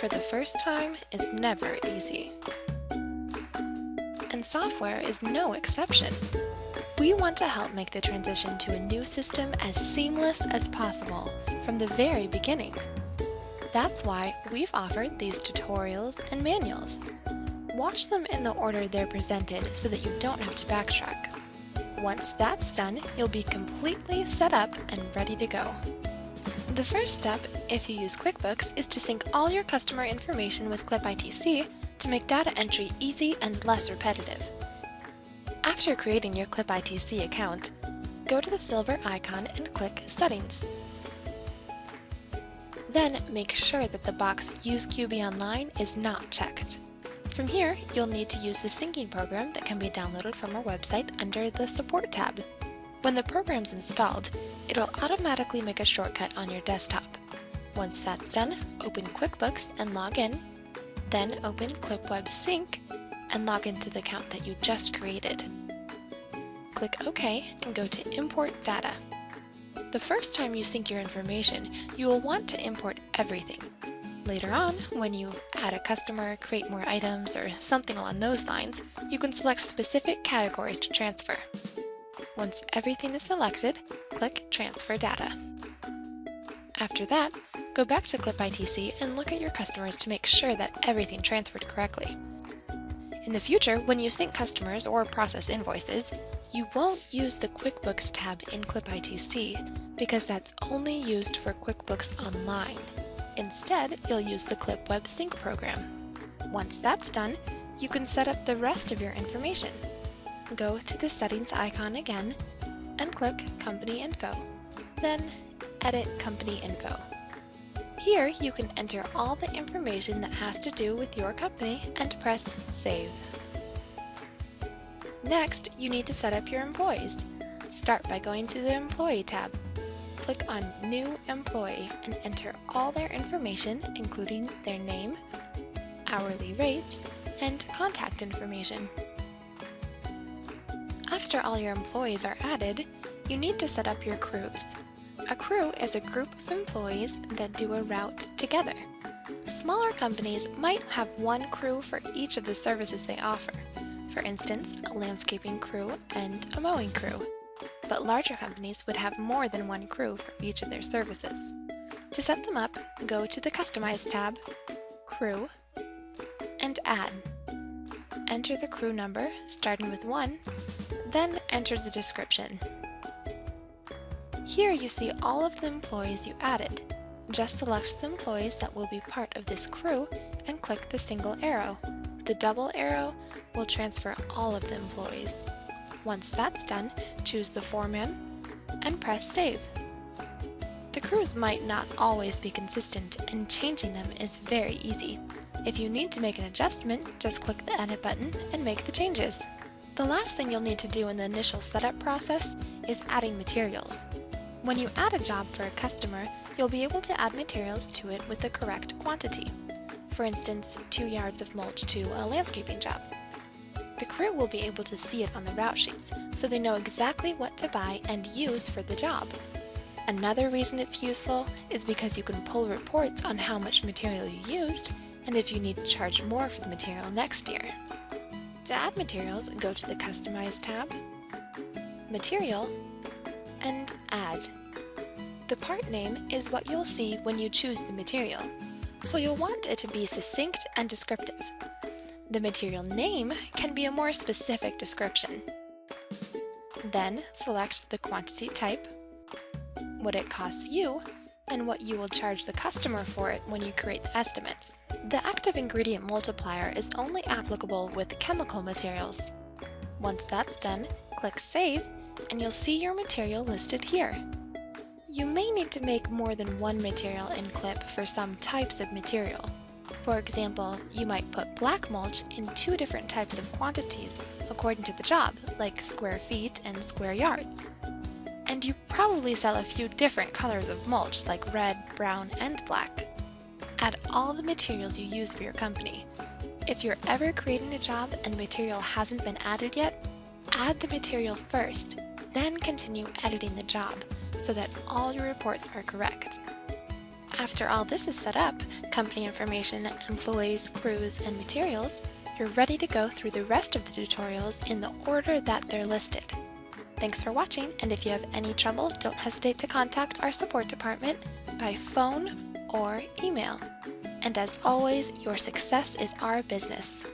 for the first time is never easy. And software is no exception. We want to help make the transition to a new system as seamless as possible from the very beginning. That's why we've offered these tutorials and manuals. Watch them in the order they're presented so that you don't have to backtrack. Once that's done, you'll be completely set up and ready to go. The first step, if you use QuickBooks, is to sync all your customer information with CLIPitc to make data entry easy and less repetitive. After creating your CLIPitc account, go to the silver icon and click Settings. Then make sure that the box Use QB Online is not checked. From here, you'll need to use the syncing program that can be downloaded from our website under the Support tab. When the program's installed, it'll automatically make a shortcut on your desktop. Once that's done, open QuickBooks and log in. Then open ClipWeb Sync and log into the account that you just created. Click OK and go to Import Data. The first time you sync your information, you will want to import everything. Later on, when you add a customer, create more items, or something along those lines, you can select specific categories to transfer. Once everything is selected, click Transfer Data. After that, go back to CLIPitc and look at your customers to make sure that everything transferred correctly. In the future, when you sync customers or process invoices, you won't use the QuickBooks tab in CLIPitc because that's only used for QuickBooks Online. Instead, you'll use the ClipWeb Sync program. Once that's done, you can set up the rest of your information. Go to the Settings icon again and click Company Info, then Edit Company Info. Here you can enter all the information that has to do with your company and press Save. Next, you need to set up your employees. Start by going to the Employee tab. Click on New Employee and enter all their information, including their name, hourly rate, and contact information. After all your employees are added, you need to set up your crews. A crew is a group of employees that do a route together. Smaller companies might have one crew for each of the services they offer. For instance, a landscaping crew and a mowing crew. But larger companies would have more than one crew for each of their services. To set them up, go to the Customize tab, Crew, and Add. Enter the crew number, starting with 1, then enter the description. Here you see all of the employees you added. Just select the employees that will be part of this crew and click the single arrow. The double arrow will transfer all of the employees. Once that's done, choose the foreman and press Save. The crews might not always be consistent, and changing them is very easy. If you need to make an adjustment, just click the Edit button and make the changes. The last thing you'll need to do in the initial setup process is adding materials. When you add a job for a customer, you'll be able to add materials to it with the correct quantity. For instance, 2 yards of mulch to a landscaping job. The crew will be able to see it on the route sheets, so they know exactly what to buy and use for the job. Another reason it's useful is because you can pull reports on how much material you used and if you need to charge more for the material next year. To add materials, go to the Customize tab, Material, and Add. The part name is what you'll see when you choose the material, so you'll want it to be succinct and descriptive. The material name can be a more specific description. Then select the quantity type, what it costs you, and what you will charge the customer for it when you create the estimates. The active ingredient multiplier is only applicable with chemical materials. Once that's done, click Save, and you'll see your material listed here. You may need to make more than one material in Clip for some types of material. For example, you might put black mulch in 2 different types of quantities according to the job, like square feet and square yards. And you probably sell a few different colors of mulch, like red, brown, and black. Add all the materials you use for your company. If you're ever creating a job and the material hasn't been added yet, add the material first, then continue editing the job so that all your reports are correct. After all this is set up, company information, employees, crews, and materials, you're ready to go through the rest of the tutorials in the order that they're listed. Thanks for watching, and if you have any trouble, don't hesitate to contact our support department by phone or email. And as always, your success is our business.